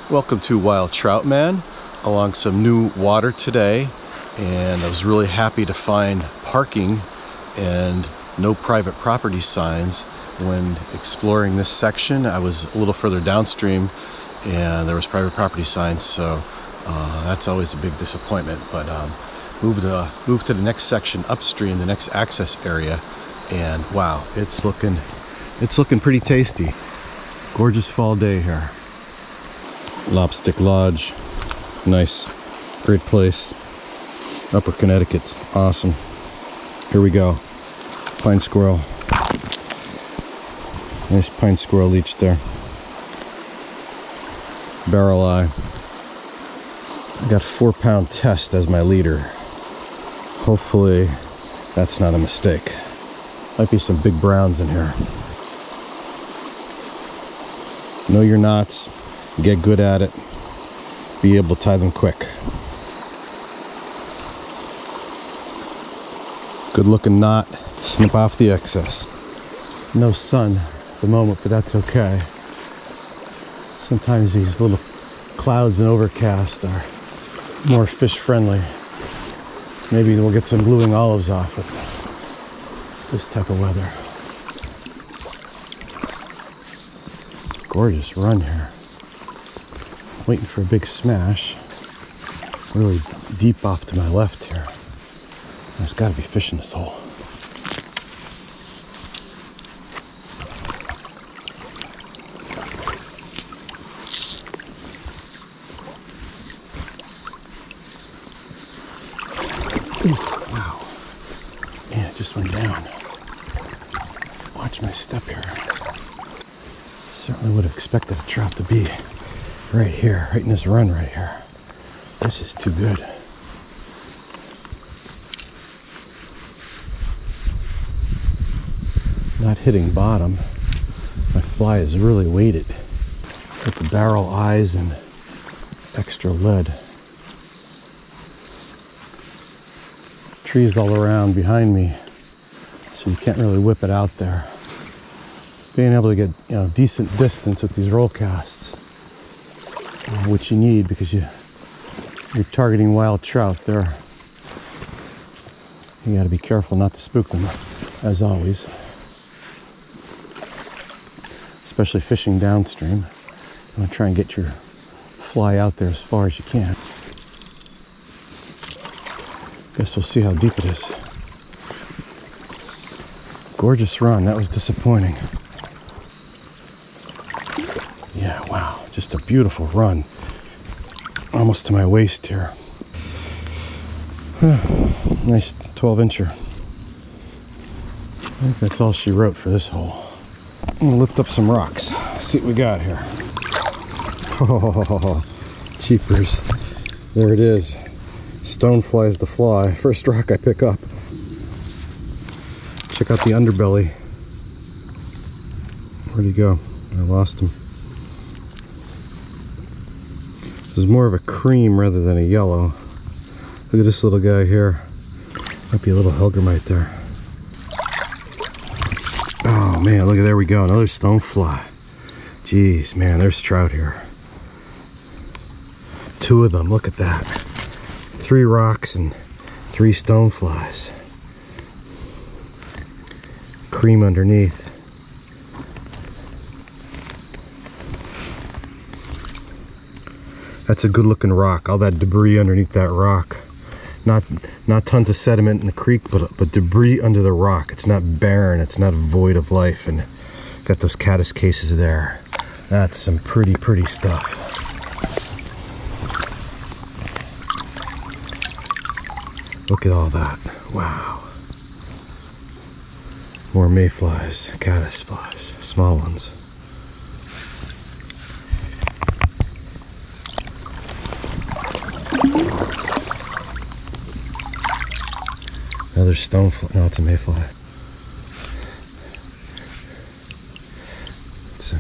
Welcome to Wild Trout Man, along some new water today, and I was really happy to find parking and no private property signs when exploring this section. I was a little further downstream and there was private property signs, so that's always a big disappointment. But moved to the next section upstream, the next access area, and wow, it's looking pretty tasty. Gorgeous fall day here. Lopstick Lodge, nice, great place. Upper Connecticut's awesome. Here we go. Pine squirrel. Nice pine squirrel leech there. Barrel eye. I got 4-pound test as my leader. Hopefully that's not a mistake. Might be some big browns in here. Know your knots. Get good at it. Be able to tie them quick. Good looking knot. Snip off the excess. No sun at the moment, but that's okay. Sometimes these little clouds and overcast are more fish friendly. Maybe we'll get some gluing olives off with this type of weather. Gorgeous run here. Waiting for a big smash. Really deep off to my left here. There's got to be fish in this hole. Ooh, wow. Man, it just went down. Watch my step here. Certainly would have expected a trout to be right here, right in this run right here. This is too good. Not hitting bottom. My fly is really weighted. Got the barrel eyes and extra lead. Trees all around behind me, so you can't really whip it out there. Being able to get, decent distance with these roll casts, which you need because you're targeting wild trout there. You got to be careful not to spook them, as always. Especially fishing downstream. You want to try and get your fly out there as far as you can. Guess we'll see how deep it is. Gorgeous run. That was disappointing. Yeah, wow. Just a beautiful run. Almost to my waist here. Nice 12-incher. I think that's all she wrote for this hole. I'm gonna lift up some rocks. See what we got here. Oh, cheapers. There it is. Stoneflies the fly. First rock I pick up. Check out the underbelly. Where'd he go? I lost him. This is more of a cream rather than a yellow. Look at this little guy here. Might be a little hellgrammite there. Oh man, look at, there we go. Another stonefly. Jeez, man, there's trout here. 2 of them, look at that. 3 rocks and 3 stoneflies. Cream underneath. That's a good looking rock. All that debris underneath that rock. Not tons of sediment in the creek, but debris under the rock. It's not barren, it's not void of life, and got those caddis cases there. That's some pretty stuff. Look at all that. Wow. More mayflies, caddis flies, small ones. Another stonefly. No, it's a mayfly. It's a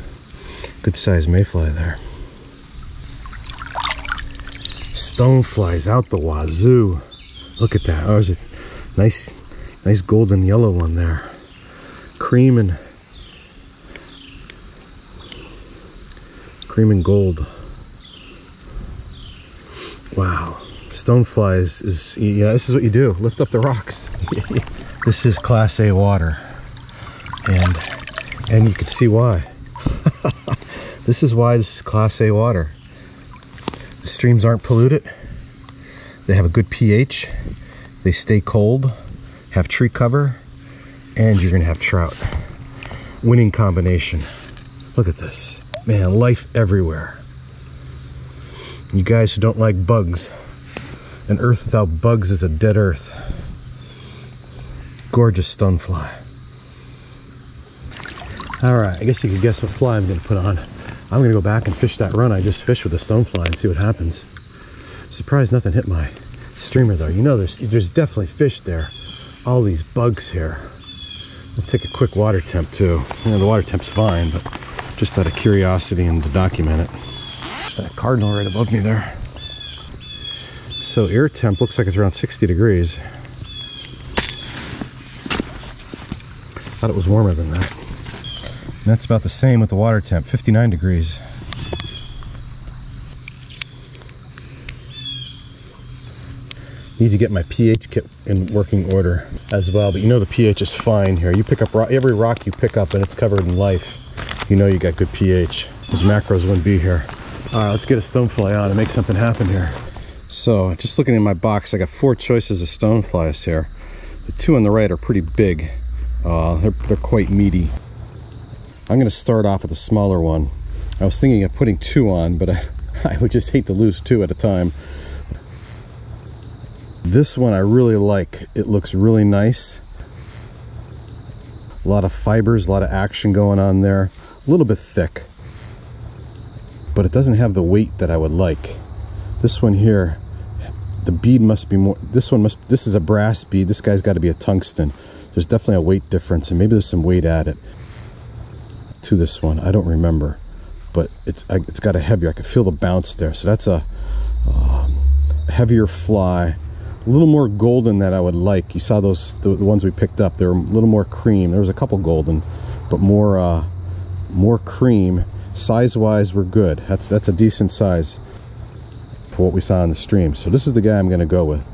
good sized mayfly there. Stoneflies out the wazoo. Look at that. Oh, there's a nice golden yellow one there. Cream and gold. Wow. Stoneflies is, yeah, this is what you do. Lift up the rocks. This is Class A water. And you can see why. This is why this is Class A water. The streams aren't polluted. They have a good pH. They stay cold, have tree cover, and you're gonna have trout. Winning combination. Look at this. Man, life everywhere. You guys who don't like bugs, an earth without bugs is a dead earth. Gorgeous stonefly. All right, I guess you could guess what fly I'm gonna put on. I'm gonna go back and fish that run I just fished with a stonefly and see what happens. Surprised nothing hit my streamer though. You know there's definitely fish there. All these bugs here. We'll take a quick water temp too. You know, the water temp's fine, but just out of curiosity and to document it. That cardinal right above me there. So air temp looks like it's around 60 degrees. Thought it was warmer than that. And that's about the same with the water temp, 59 degrees. Need to get my pH kit in working order as well, but you know the pH is fine here. You pick up every rock you pick up and it's covered in life. You know you got good pH. Those macros wouldn't be here. All right, let's get a stonefly on and make something happen here. So just looking in my box, I got 4 choices of stoneflies here. The 2 on the right are pretty big. They're quite meaty. I'm gonna start off with a smaller one. I was thinking of putting 2 on, but I would just hate to lose 2 at a time. This one I really like. It looks really nice. A lot of fibers, a lot of action going on there. A little bit thick, but it doesn't have the weight that I would like. This one here, the bead must be more, this is a brass bead. This guy's got to be a tungsten. There's definitely a weight difference, and maybe there's some weight added to this one. I don't remember, but it's got a heavier, I can feel the bounce there. So that's a heavier fly, a little more golden that I would like. You saw those, the ones we picked up, they were a little more cream. There was a couple golden, but more cream. Size wise, we're good. That's a decent size for what we saw in the stream. So this is the guy I'm going to go with,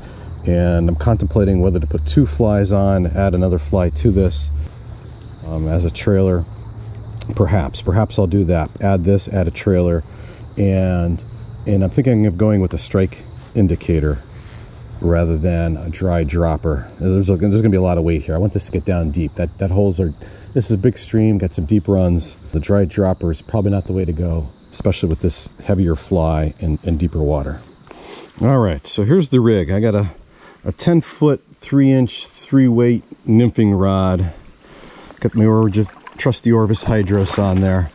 and I'm contemplating whether to put 2 flies on, add another fly to this as a trailer. Perhaps I'll do that. Add this, add a trailer, and I'm thinking of going with a strike indicator rather than a dry dropper. There's going to be a lot of weight here. I want this to get down deep. That holes are. This is a big stream, got some deep runs. The dry dropper is probably not the way to go, especially with this heavier fly and deeper water. All right, so here's the rig. I got a 10-foot, 3-inch, 3-weight nymphing rod. Got my trusty Orvis Hydros on there.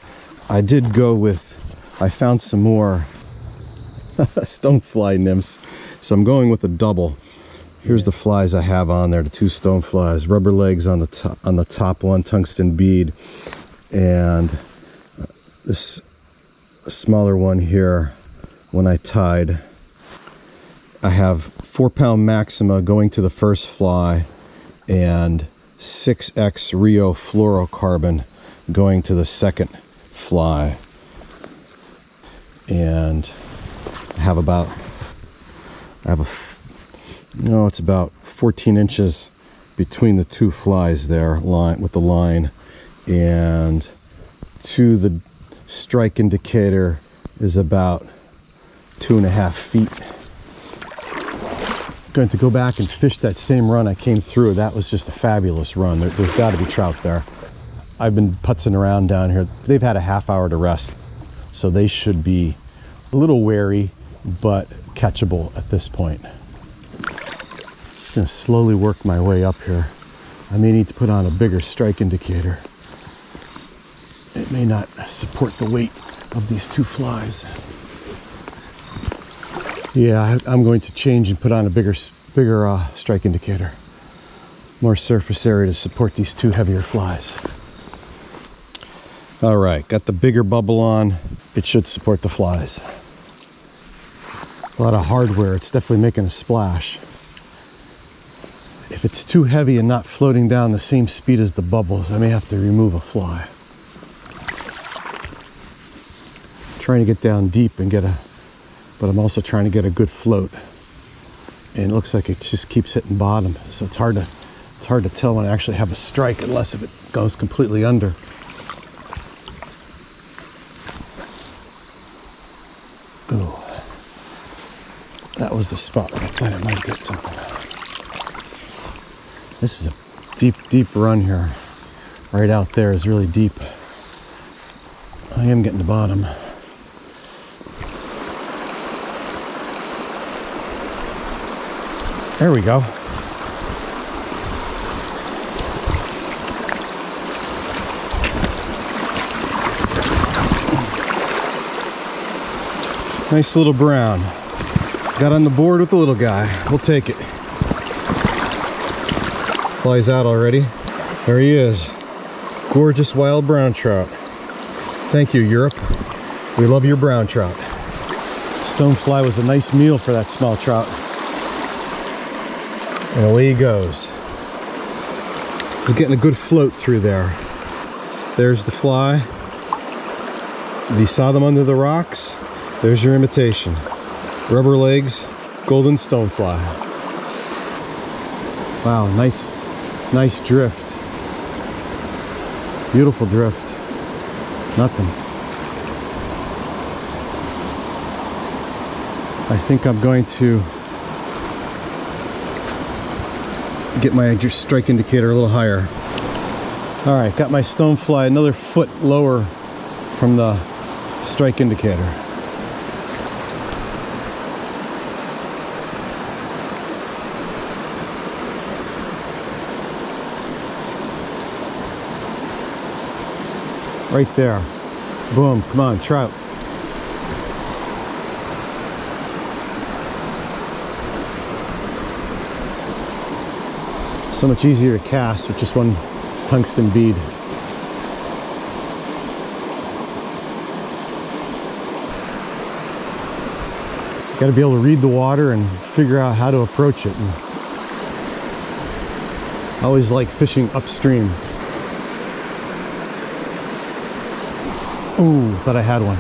I did go with, I found some more stonefly nymphs, so I'm going with a double. Here's the flies I have on there, the 2 stoneflies, rubber legs on the top one, tungsten bead, and this smaller one here. When I tied, I have 4-pound Maxima going to the first fly, and 6X Rio fluorocarbon going to the second fly, and it's about 14 inches between the 2 flies there, with the line, and to the strike indicator is about 2.5 feet. I'm going to go back and fish that same run I came through. That was just a fabulous run. There's got to be trout there. I've been putzing around down here. They've had a half hour to rest, so they should be a little wary, but catchable at this point. I'm going to slowly work my way up here. I may need to put on a bigger strike indicator. It may not support the weight of these 2 flies. Yeah, I'm going to change and put on a bigger strike indicator. More surface area to support these 2 heavier flies. All right, got the bigger bubble on. It should support the flies. A lot of hardware, it's definitely making a splash. If it's too heavy and not floating down the same speed as the bubbles, I may have to remove a fly. Trying to get down deep and get but I'm also trying to get a good float. And it looks like it just keeps hitting bottom, so it's hard to tell when I actually have a strike unless if it goes completely under. Ooh, that was the spot where I thought I might get something. This is a deep, deep run here. Right out there is really deep. I am getting to bottom. There we go. Nice little brown. Got on the board with the little guy. We'll take it. Flies out already. There he is. Gorgeous wild brown trout. Thank you, Europe. We love your brown trout. Stonefly was a nice meal for that small trout. And away he goes. He's getting a good float through there. There's the fly. You saw them under the rocks. There's your imitation. Rubber legs, golden stonefly. Wow, nice drift. Beautiful drift. Nothing. I think I'm going to get my strike indicator a little higher. All right, got my stonefly another foot lower from the strike indicator. Right there. Boom, come on, trout. So much easier to cast with just one tungsten bead. Got to be able to read the water and figure out how to approach it. And I always like fishing upstream. Ooh, thought I had one.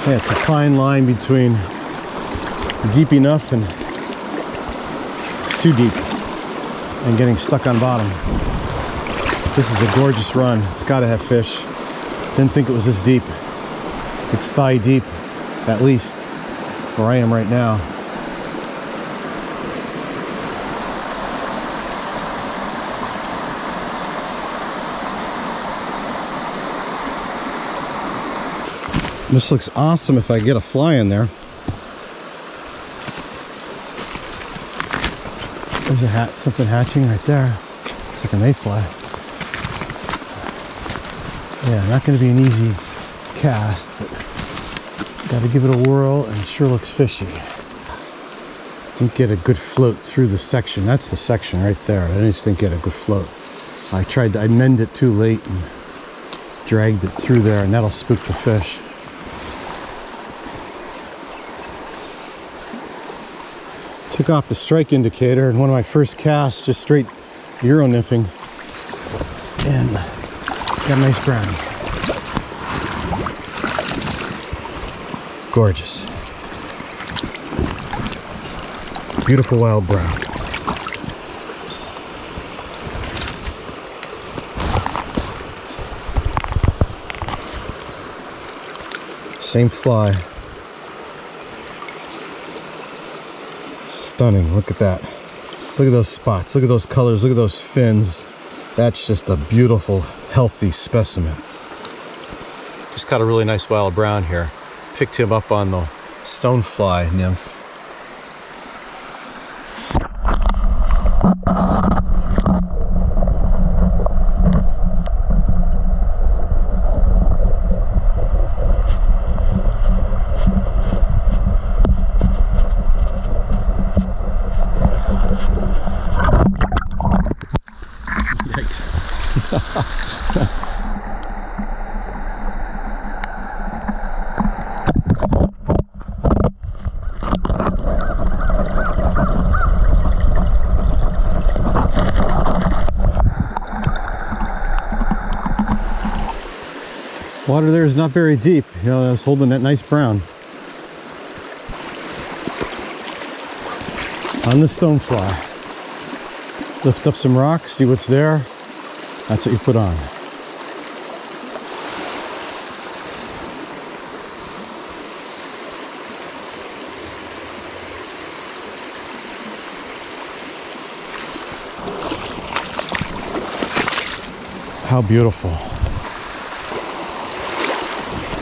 Yeah, it's a fine line between deep enough and too deep and getting stuck on bottom. This is a gorgeous run. It's got to have fish. Didn't think it was this deep. It's thigh deep, at least, where I am right now. This looks awesome if I get a fly in there. There's a something hatching right there. It's like a mayfly. Yeah, not going to be an easy cast, but got to give it a whirl, and it sure looks fishy. Didn't get a good float through the section. That's the section right there. I just didn't get a good float. I mended it too late and dragged it through there, and that'll spook the fish. Took off the strike indicator and one of my first casts, just straight Euro nymphing, and got a nice brownie. Gorgeous. Beautiful wild brown. Same fly. Stunning, look at that. Look at those spots, look at those colors, look at those fins. That's just a beautiful, healthy specimen. Just caught a really nice wild brown here. Picked him up on the Stonefly nymph. Water there is not very deep. You know, I was holding that nice brown. On the stonefly. Lift up some rocks, see what's there. That's what you put on. How beautiful.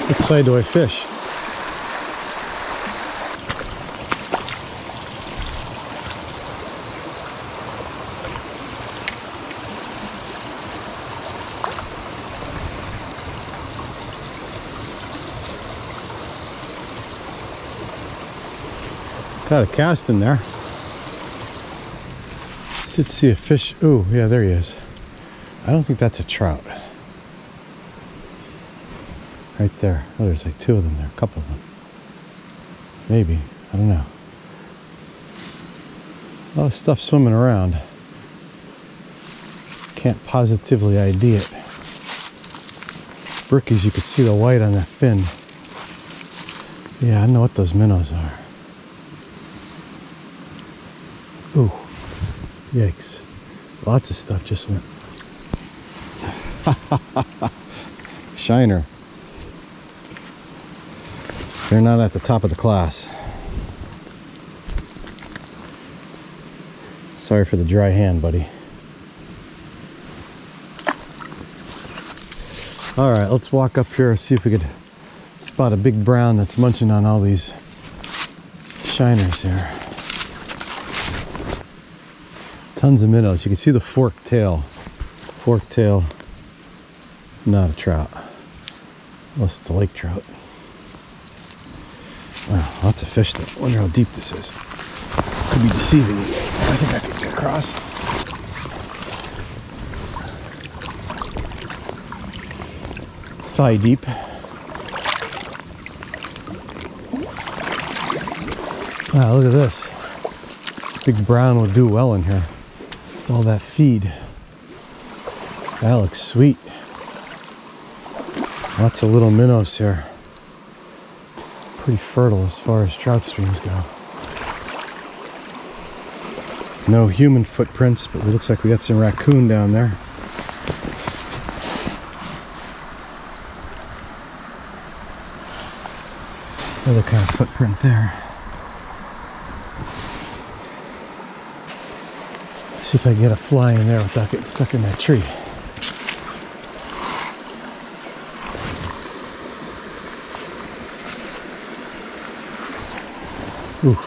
Which side do I fish? Got a cast in there. Did see a fish. Oh, yeah, there he is. I don't think that's a trout. Right there. Oh, there's like two of them there. A couple of them. Maybe. I don't know. A lot of stuff swimming around. Can't positively ID it. Brookies, you could see the white on that fin. Yeah, I know what those minnows are. Ooh. Yikes. Lots of stuff just went. Shiner. They're not at the top of the class. Sorry for the dry hand, buddy. All right, let's walk up here and see if we could spot a big brown that's munching on all these shiners here. Tons of minnows. You can see the forked tail. Forked tail. Not a trout. Unless it's a lake trout. Wow, lots of fish there. I wonder how deep this is. Could be deceiving you. I think I could get across. Thigh deep. Wow, look at this. Big brown will do well in here. All that feed. That looks sweet. Lots of little minnows here. Pretty fertile as far as trout streams go. No human footprints, but it looks like we got some raccoon down there. Other kind of footprint there. See if I can get a fly in there without getting stuck in that tree. Ooh.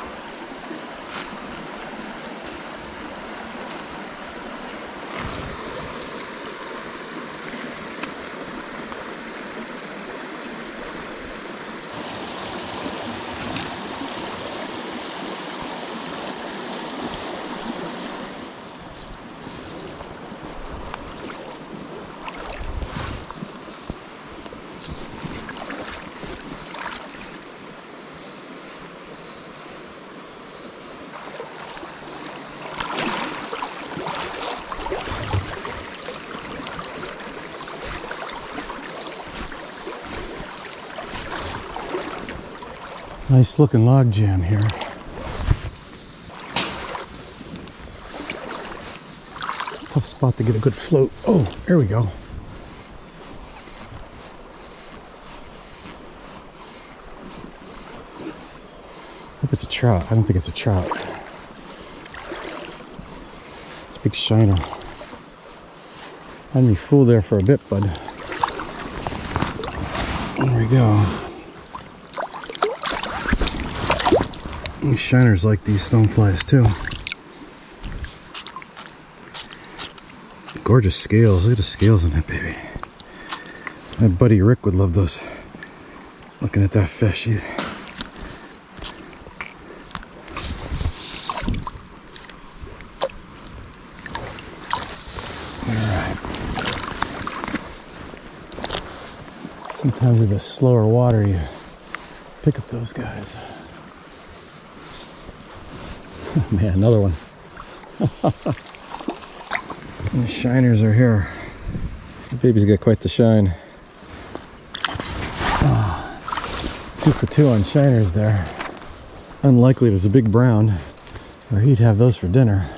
Nice looking log jam here. Tough spot to get a good float. Oh, there we go. Hope it's a trout. I don't think it's a trout. It's a big shiner. Had me fooled there for a bit, bud. There we go. These shiners like these stoneflies too. Gorgeous scales. Look at the scales on that baby. My buddy Rick would love those. Looking at that fish. Alright. Sometimes with the slower water you pick up those guys. Man, another one. The shiners are here. The baby's got quite the shine. 2 for 2 on shiners there. Unlikely there's a big brown, or he'd have those for dinner.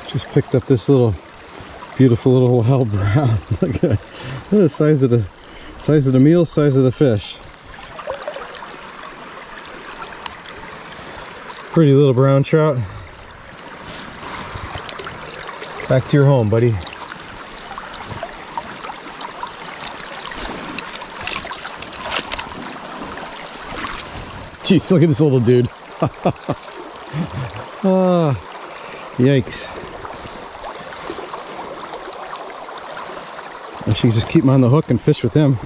Just picked up this little beautiful little wild brown. Look at the size of the meal, size of the fish. Pretty little brown trout. Back to your home, buddy. Jeez, look at this little dude. Oh, yikes. I should just keep him on the hook and fish with him.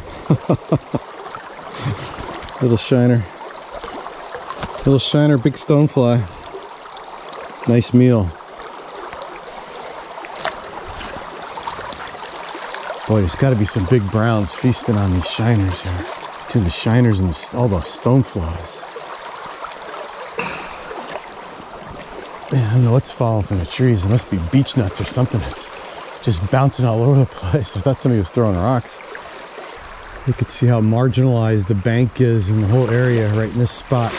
Little shiner. Little shiner, big stonefly. Nice meal. Boy, there's got to be some big browns feasting on these shiners here. Between the shiners and all the stoneflies. Man, I don't know what's falling from the trees. It must be beech nuts or something. It's just bouncing all over the place. I thought somebody was throwing rocks. You could see how marginalized the bank is in the whole area right in this spot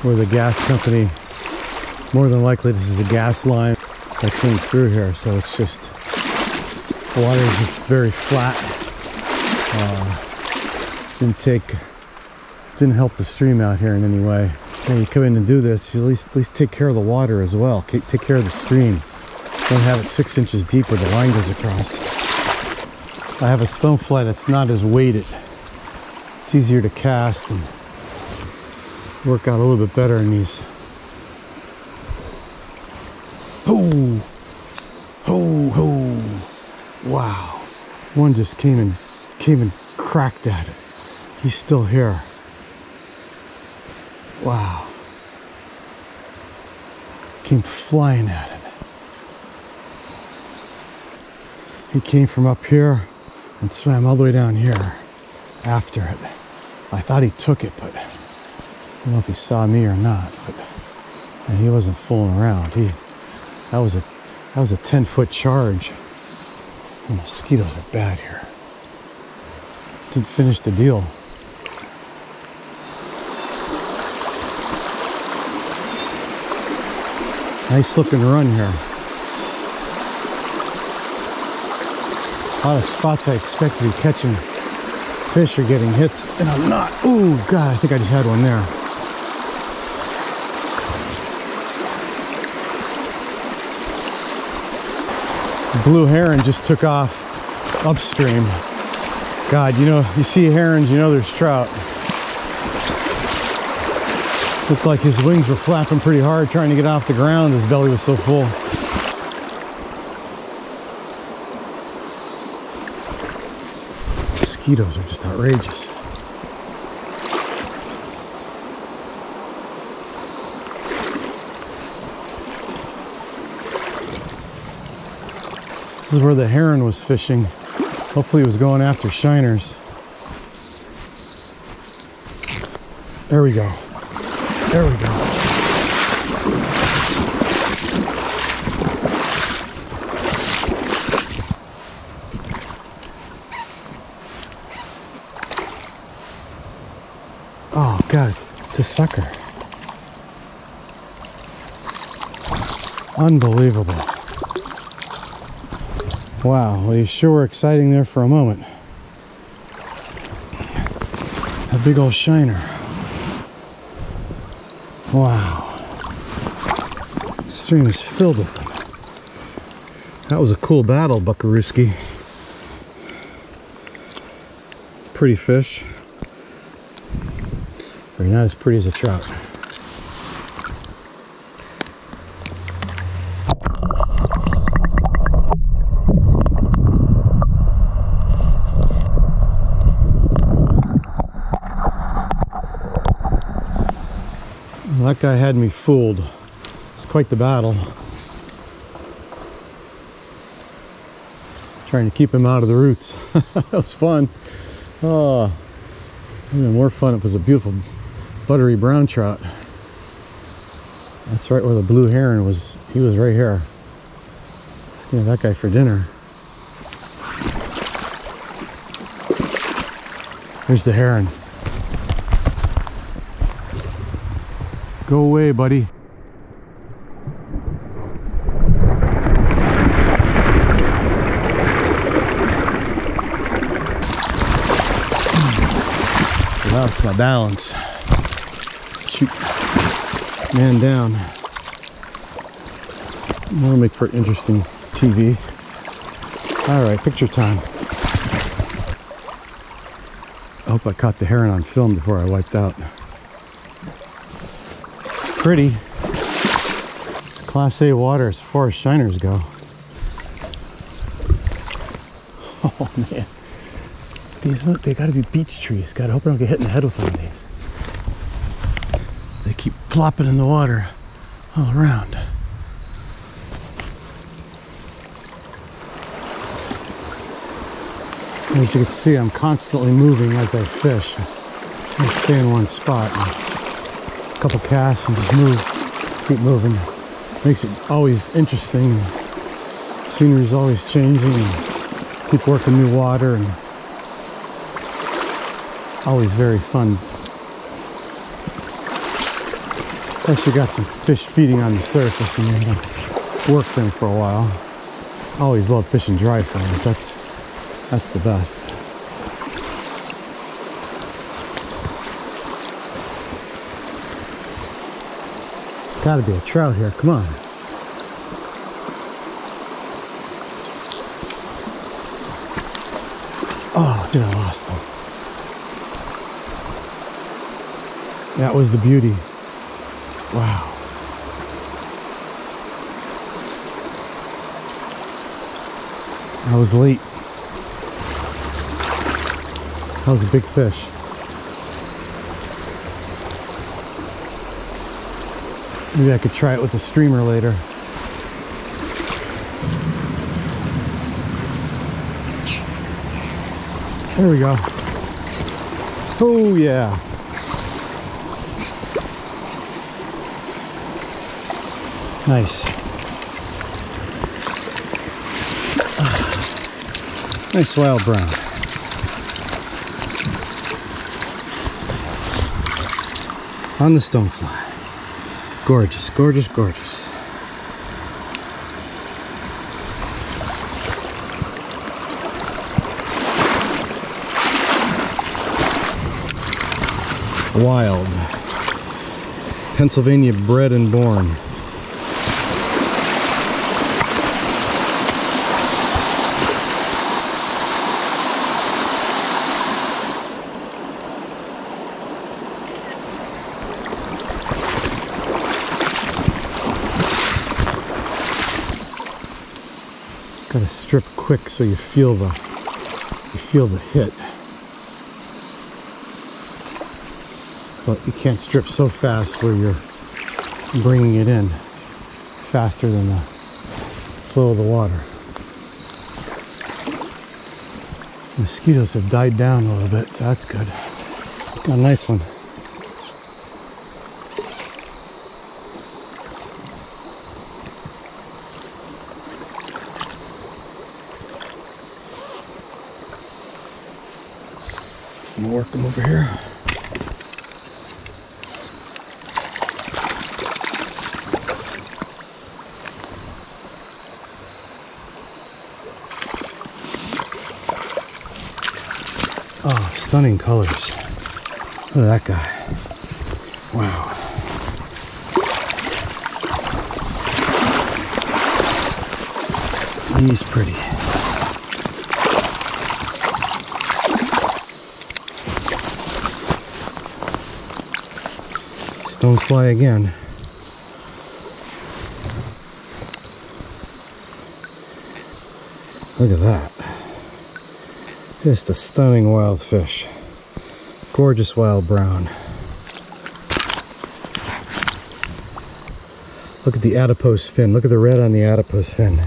where the gas company, more than likely this is a gas line that came through here, so it's just, the water is just very flat. Didn't help the stream out here in any way. When you come in and do this, you at least take care of the water as well. Take care of the stream. Don't have it 6 inches deep where the line goes across. I have a stonefly that's not as weighted. It's easier to cast and work out a little bit better in these. Oh, oh, oh! Wow! One just came and cracked at it. He's still here. Wow! Came flying at it. He came from up here and swam all the way down here after it. I thought he took it, but I don't know if he saw me or not. And he wasn't fooling around. That was a 10-foot charge. The mosquitoes are bad here. Didn't finish the deal. Nice slip and run here. A lot of spots I expect to be catching fish are getting hits, and I'm not. Ooh, God, I think I just had one there. Blue heron just took off upstream. God, you know, you see herons, you know there's trout. Looked like his wings were flapping pretty hard trying to get off the ground. His belly was so full. Mosquitoes are just outrageous. This is where the heron was fishing. Hopefully he was going after shiners. There we go. There we go. Oh God, it's a sucker. Unbelievable. Wow, well, you sure were exciting there for a moment. A big old shiner. Wow. The stream is filled with them. That was a cool battle, Buckarooski. Pretty fish. But not as pretty as a trout. That guy had me fooled. It's quite the battle. Trying to keep him out of the roots. That was fun. Oh, Even more fun if it was a beautiful buttery brown trout. That's right where the blue heron was. He was right here. Let's get that guy for dinner. Here's the heron. Go away, buddy. Lost my balance. Shoot. Man down. That'll make for interesting TV. Alright, picture time. I hope I caught the heron on film before I wiped out. It's pretty. Class A water as far as shiners go. Oh man. These, they gotta be beech trees. God, I hope I don't get hit in the head with one of these. They keep plopping in the water all around. As you can see, I'm constantly moving as I fish. I don't stay in one spot. A couple casts and just move, keep moving. Makes it always interesting. Scenery's always changing. And keep working new water, and always very fun. Plus you got some fish feeding on the surface and you can work them for a while. I always love fishing dry frames. That's the best. There's gotta be a trout here, come on. Oh, dude, I lost them. That was the beauty. Wow. I was late. That was a big fish. Maybe I could try it with a streamer later. There we go. Oh yeah. Nice. Nice wild brown. On the stonefly. Gorgeous, gorgeous, gorgeous. Wild. Pennsylvania bred and born. Gotta strip quick so you feel the hit. But you can't strip so fast where you're bringing it in faster than the flow of the water. Mosquitoes have died down a little bit, so that's good. Got a nice one. I'm gonna work them over here. Oh, stunning colors. Look at that guy. Wow. He's pretty. Stonefly again. Look at that. Just a stunning wild fish. Gorgeous wild brown. Look at the adipose fin. Look at the red on the adipose fin.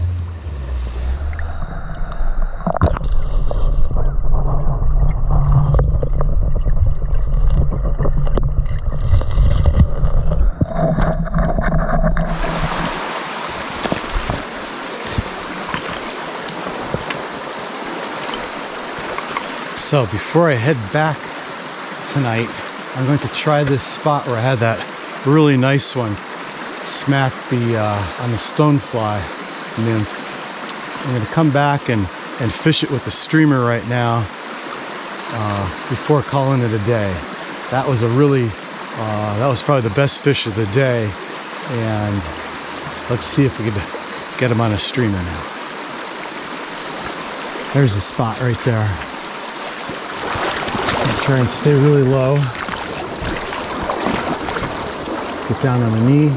So before I head back tonight, I'm going to try this spot where I had that really nice one smack on the stonefly nymph. I'm going to come back and fish it with the streamer right now before calling it a day. That was that was probably the best fish of the day, and let's see if we could get him on a streamer now. There's the spot right there. Try and stay really low. Get down on the knee.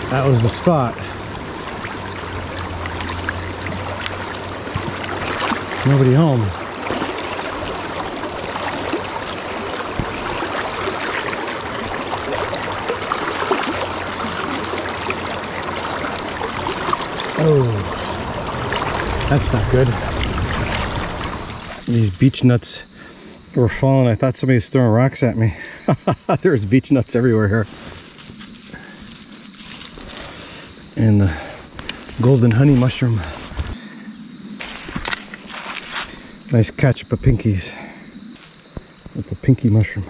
That was the spot. Nobody home. Oh, that's not good. These beech nuts were falling. I thought somebody was throwing rocks at me. There's beech nuts everywhere here. And the golden honey mushroom. Nice catch of Popinkis. A Popinki mushroom.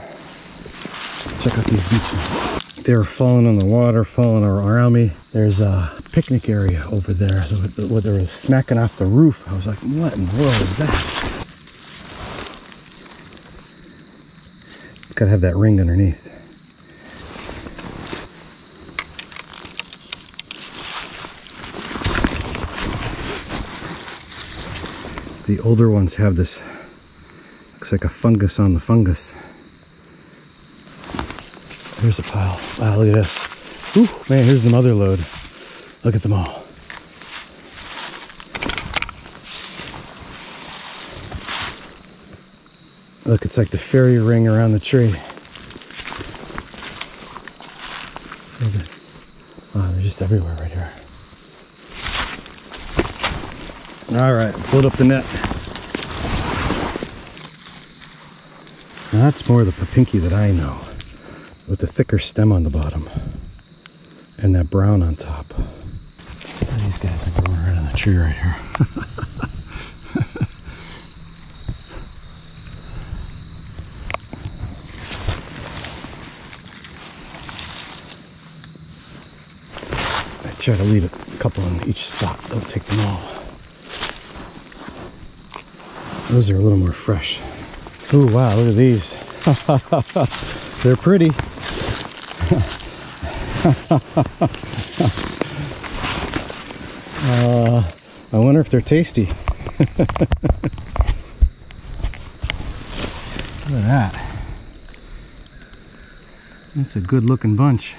Check out these beech nuts. They were falling on the water, falling around me. There's a picnic area over there where they were smacking off the roof. I was like, what in the world is that? It's gotta have that ring underneath. The older ones have this, looks like a fungus on the fungus. Here's a pile. Wow, look at this. Ooh, man, here's the mother load. Look at them all. Look, it's like the fairy ring around the tree. Wow, they're just everywhere right here. All right, let's load up the net. Now that's more of the Popinki that I know, with the thicker stem on the bottom and that brown on top. These guys are growing right on the tree right here. I try to leave a couple in each spot. Don't take them all. Those are a little more fresh. Ooh, wow, look at these. They're pretty. I wonder if they're tasty. Look at that. That's a good looking bunch.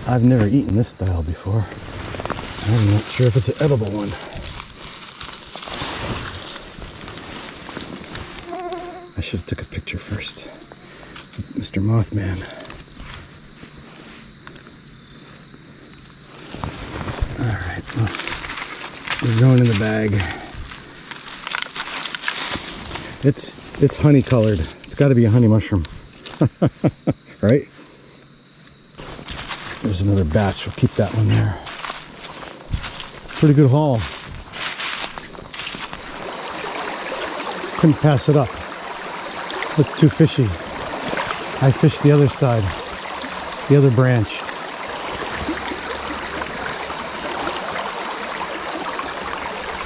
I've never eaten this style before. I'm not sure if it's an edible one. I should have took a picture first. Mr. Mothman. Alright, well, they're going in the bag. It's honey colored. It's got to be a honey mushroom. Right? There's another batch. We'll keep that one there. Pretty good haul. Couldn't pass it up. Looked too fishy. I fished the other side, the other branch.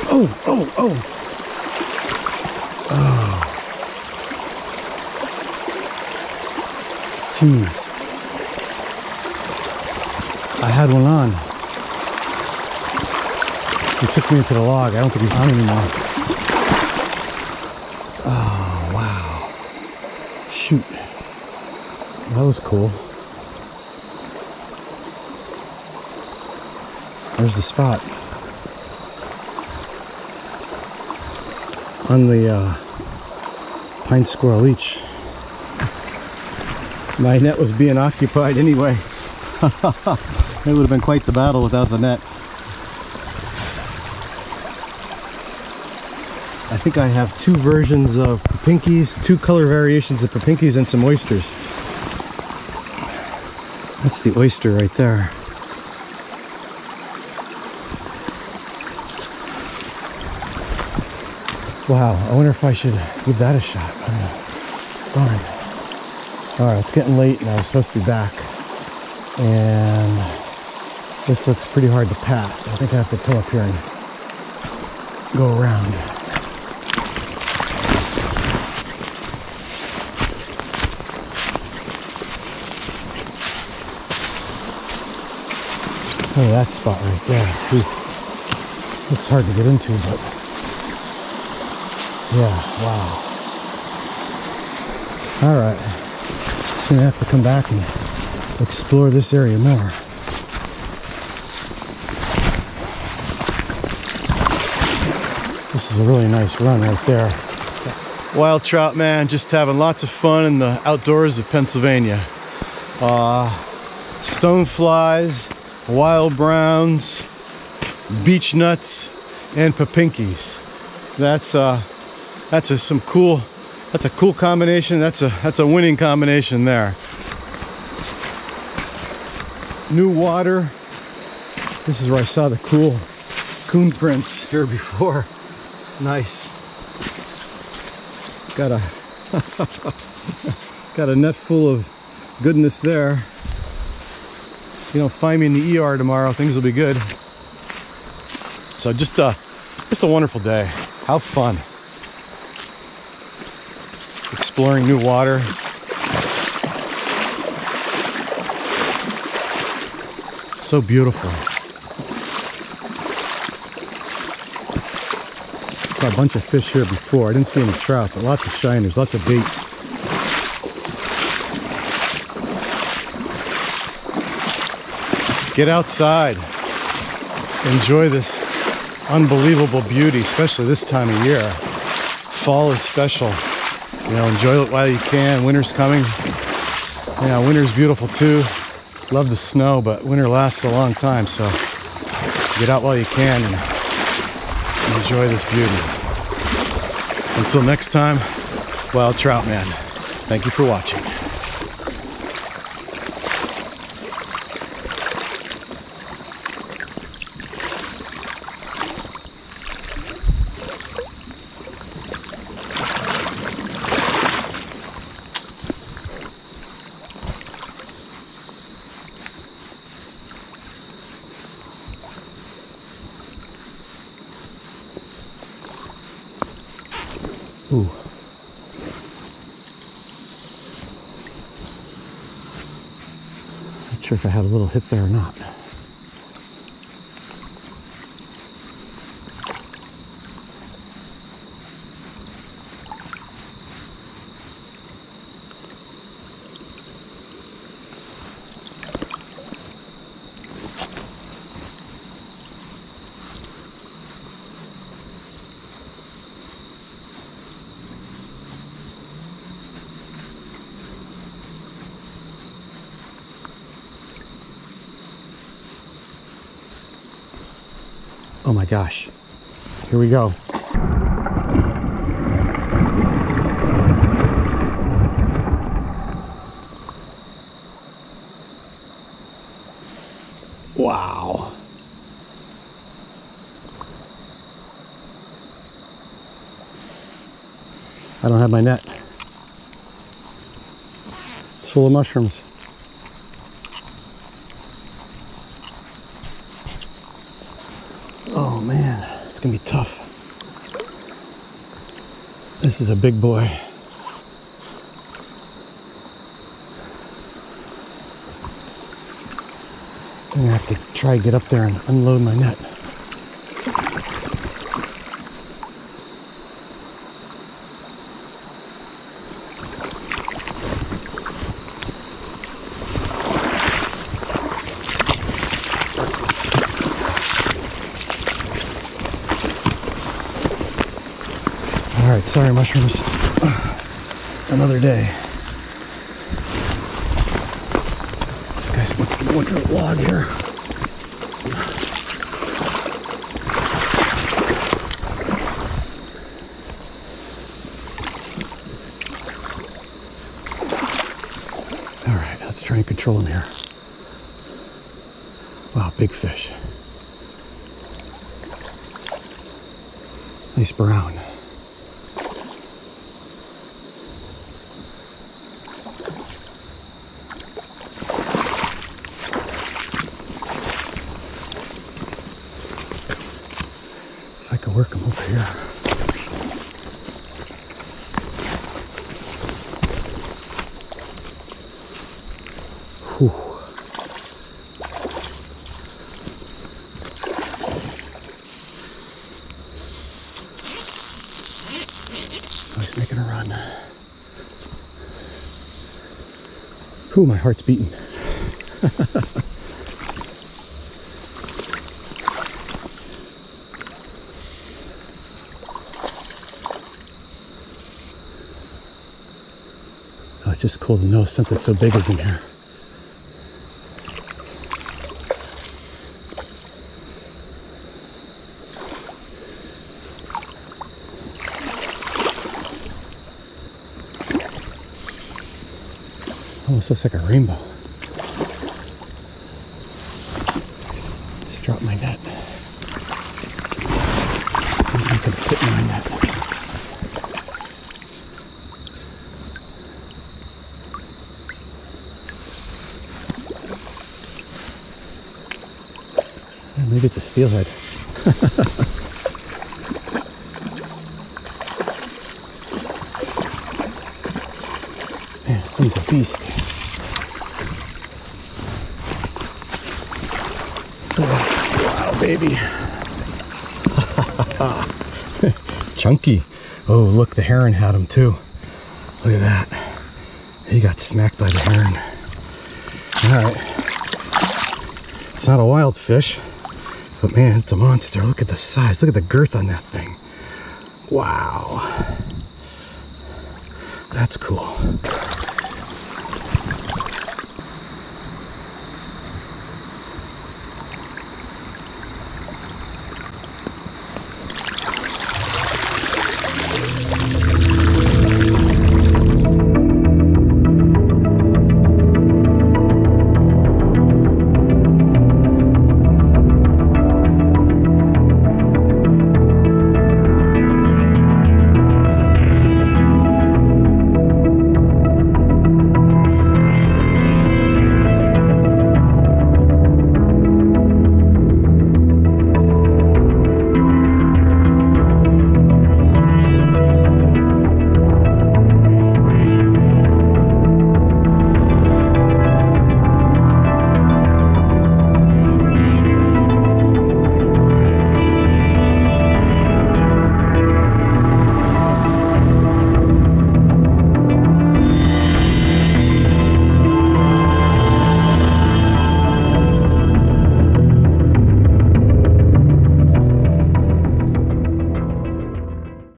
Oh, oh, oh. Oh. Jeez. I had one on. He took me into the log. I don't think he's on anymore. Oh, wow. Shoot. That was cool. There's the spot. On the pine squirrel leech. My net was being occupied anyway. It would have been quite the battle without the net. think I have two versions of Popinkis, two color variations of Popinkis and some oysters. That's the oyster right there. Wow, I wonder if I should give that a shot. Darn. Alright, it's getting late and I was supposed to be back. And this looks pretty hard to pass. I think I have to come up here and go around. Oh, that spot right there. Ooh. Looks hard to get into, but yeah, wow. All right, just gonna have to come back and explore this area more. This is a really nice run right there. Wild trout, man, just having lots of fun in the outdoors of Pennsylvania. Stoneflies, wild browns, beech nuts, and Popinkis. That's a cool combination. That's a winning combination there. New water. This is where I saw the cool coon prints here before. Nice. Got a net full of goodness there. You don't find me in the ER tomorrow, things will be good. So just a wonderful day. How fun. Exploring new water. So beautiful. Saw a bunch of fish here before. I didn't see any trout, but lots of shiners, lots of bait. Get outside. Enjoy this unbelievable beauty, especially this time of year. Fall is special. You know, enjoy it while you can. Winter's coming. Yeah, winter's beautiful too. Love the snow, but winter lasts a long time, so get out while you can and enjoy this beauty. Until next time, Wild Trout Man, thank you for watching. Ooh. Not sure if I had a little hit there or not. Oh my gosh, here we go. Wow. I don't have my net. It's full of mushrooms. Oh man, it's gonna be tough. This is a big boy. I'm gonna have to try to get up there and unload my net. Alright, sorry mushrooms. Another day. This guy's wants to go under a log here. Let's try and control him here. Wow, big fish. Nice brown. If I could work him over here. Whew. Oh, he's making a run. Whew, my heart's beating. Oh, it's just cool to know something so big is in here. Almost looks like a rainbow. Just dropped my net. He's not going to fit in my net. Maybe it's a steelhead. Man, this thing's a beast. Wow, baby. Chunky. Oh, look, the heron had him too. Look at that. He got smacked by the heron. All right. It's not a wild fish, but man, it's a monster. Look at the size. Look at the girth on that thing. Wow. That's cool.